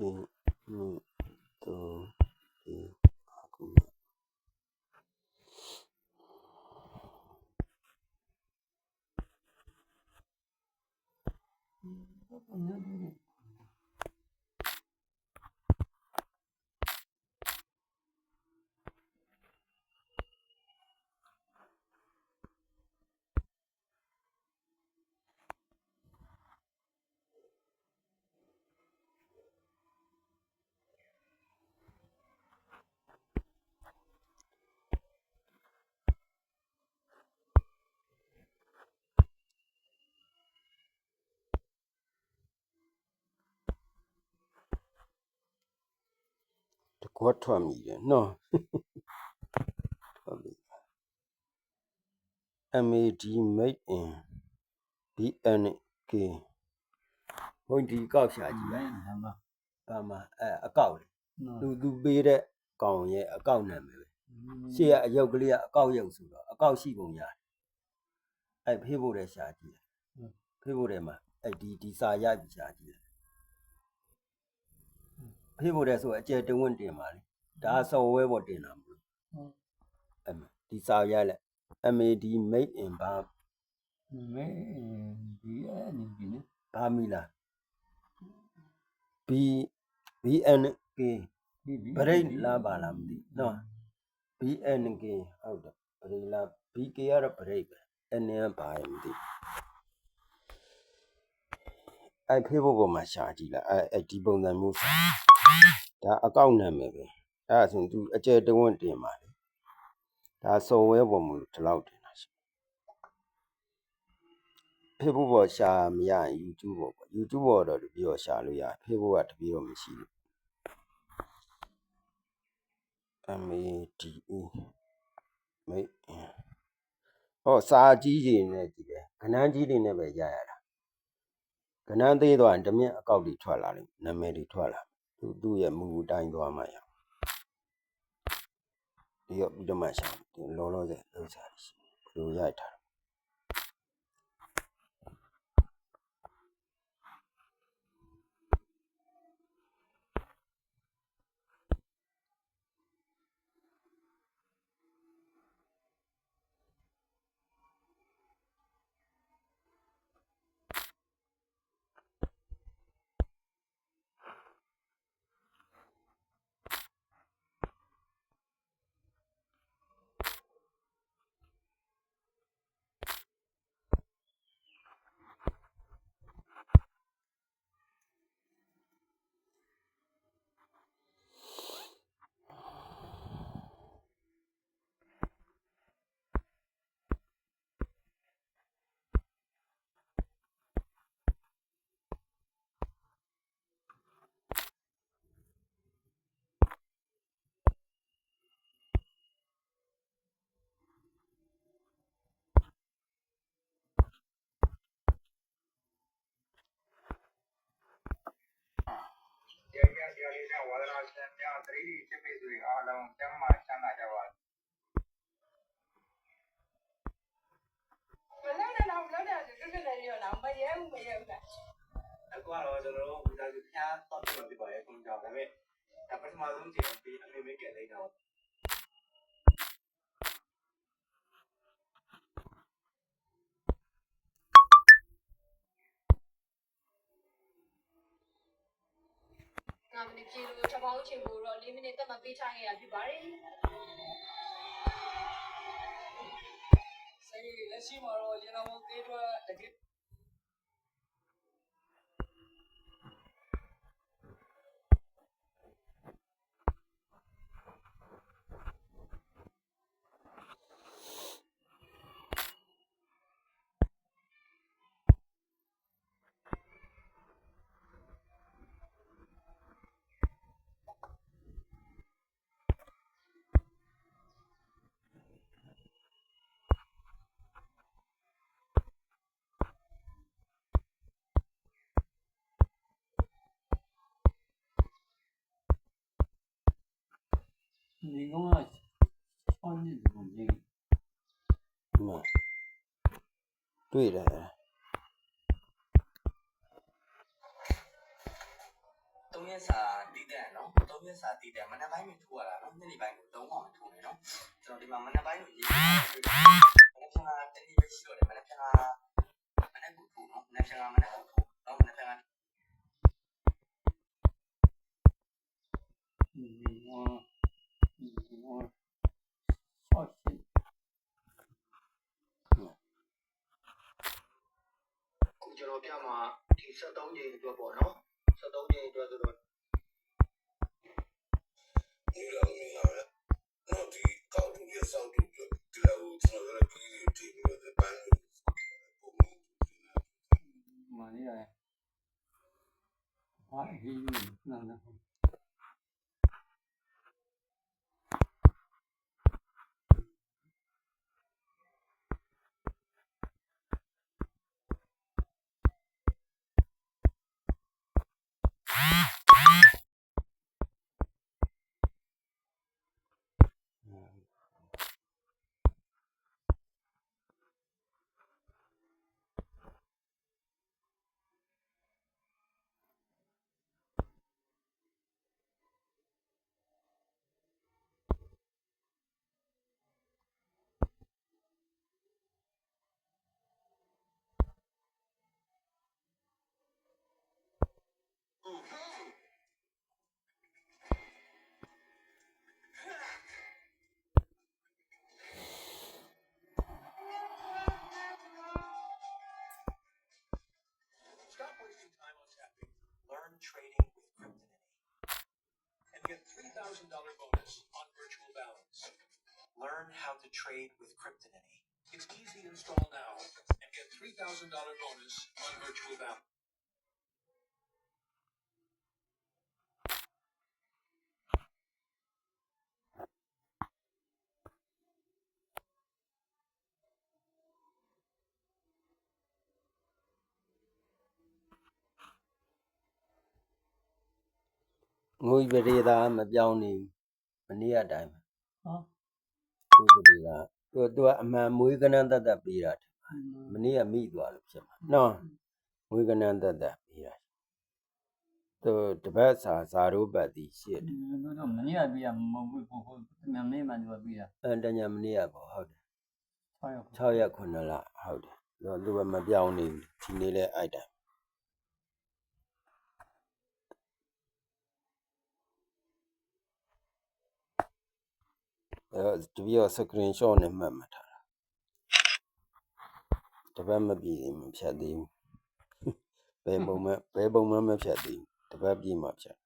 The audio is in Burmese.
1 2 3 4 5 ကွက်ထွက်မိတယ်နော်ထွက်မိ MAD made in BNK ဘုန်းကြီးကောက်ရှာကြည့်လိုက်ဘာမှအကောက်လေသူပေးတဲ့ကောင်ရဲ့အကောက်နာမည်ပဲရှေ့ကအရုပ်ကလေးကအကောက်ရုပ်ဆိုတော့အကောက်ရှိပုံရတယ်ဖေးဖို့တဲ့ရှာကြည့်ဖေးဖို့တဲ့မှာဒီစာရပြီးရှာကြည့်ဖေးဖို့တဲ့ဆိုအကျယ်တဝင့်တင်ပါလေဒါစော်ဝဲပေါ်တင်တာမလို့ဒီစာရလဲMAD made in ဘာဘာမီလား BNK ဗရိတ်လားပါလားမသိနော် BNK ဟုတ်တယ်ဗရိတ်လား BK ကတော့ဗရိတ်ပဲN ကဘာလဲမသိဖေးဖို့ပေါ်မှာရှာကြည့်လားဒီပုံစံမျိုးဒါအကောက်နာမည်ပဲအဲ့ဒါဆိုသူအကျယ်တဝင့်တင်ပါလေဒါစော်ဝဲပေါ်မလို့ဒီလောက်တင်တာရှိဖေးဖို့ပေါ်ရှာမရရင် YouTube ပေါ်ပေါ့ YouTube ပေါ်တော့တပြီးတော့ရှာလို့ရတယ်ဖေးဖို့ကတပြီးတော့မရှိဘူးMADE မိတ်ဟောစာကြီးကြီးနဲ့ကြည့်တယ်ခဏန်းကြီးတွေနဲ့ပဲရရတာခဏန်းသေးသွားရင်ဓမြင့်အကောက်တွေထွက်လာလိမ့်နာမည်တွေထွက်လာသူ့ရဲ့မူတိုင်းသွားမှရပြီးတော့မှရှာဒီလောလောဆယ်လှုပ်ရှားရှိဘယ်လိုရိုက်ထားဆရာလေးနဲ့ဝါဒနာရှင်များသတိချစ်မိတ်ဆွေအားလုံးကျမ်းမာချမ်းသာကြပါစေမလောက်နဲ့တော့လောက်တယ်တွတ်တွတ်နေရတော့မရဲဘူးအခုကတော့ကျွန်တော်တို့ဝီဇာကြီးဖျားတော့ပြပြပါရဲ့ခုကြောင့်ဒါပေမဲ့ပထမဆုံးကြည့်ပြီးအမေမိတ်ကလေးတော့9 မိနစ်ပြည့်လို့ထပ်ပေါင်းချိန်ကိုတော့4မိနစ်တက်မှပေးချခဲ့ရဖြစ်ပါတယ်စိတ်လက်ရှိမှာတော့ရေနာမသေးထွက်တကယ်ဒီကောင်ကအောင်းနေတယ်ဘုံကြီးတွေ့တယ်3ရက်စာ 3ရက်စာတည်တယ်မနက်ပိုင်းမှာထိုးရတာနော်ညနေပိုင်းကို3ခေါက်ထိုးနေနော်ကျွန်တော်ဒီမှာမနက်ပိုင်းကိုရေးထားတယ်မနက်ဖြန်ကတနည်းပဲရှိတော့တယ်မနက်ဖြန်ကမနက်ကိုထိုးနော်မနက်ဖြန်ကမနက်ကိုထိုးနော်မနက်ဖြန်ကကျွန်တော်ပြမှာဒီ73ချိန်အတွက်ပေါ့နော်73ချိန်အတွက်ဆိုတော့ဒီလိုမျိုးလာတယ်နော်ဒီကောက်တူရဆောက်တူဒီလိုကျွန်တော်လည်းပြီးတီးပြီးတော့ပန်းမာနေရတယ်ဟာဟီးနာနာLearn trading with Cryptonity and get $3,000 bonus on virtual balance. Learn how to trade with Cryptonity. It's easy to install now and get $3,000 bonus on virtual balance. ငွေပရိသာမပြောင်းနေမနေ့အတိုင်း ဟော ငွေပရိသာသူကအမှန်မွေးကနန်းတတ်ပေးတာမနေ့ကမိသွားလို့ဖြစ်မှာနော်ငွေကနန်းတတ်ပေးတာသူတပတ်စာဇာတို့ပတ်သည်ရှစ်တယ် တော့မနေ့ကပြီးရမဟုတ်ဘူးကိုမနေ့မှသူကပြီးတာ တညာမနေ့ကပေါ့ဟုတ်တယ် 6ရက် 6ရက်9လဟုတ်တယ်သူကမပြောင်းနေဘူးဒီနေ့လဲအိုက်တယ်တပည့်တော့ screen shot နဲ့မှတ်မှတ်ထားတာတပတ်မပြည့်မဖြတ်သေးဘူးဘယ်ပုံမှန်မဖြတ်သေးဘူးတပတ်ပြည့်မှဖြတ်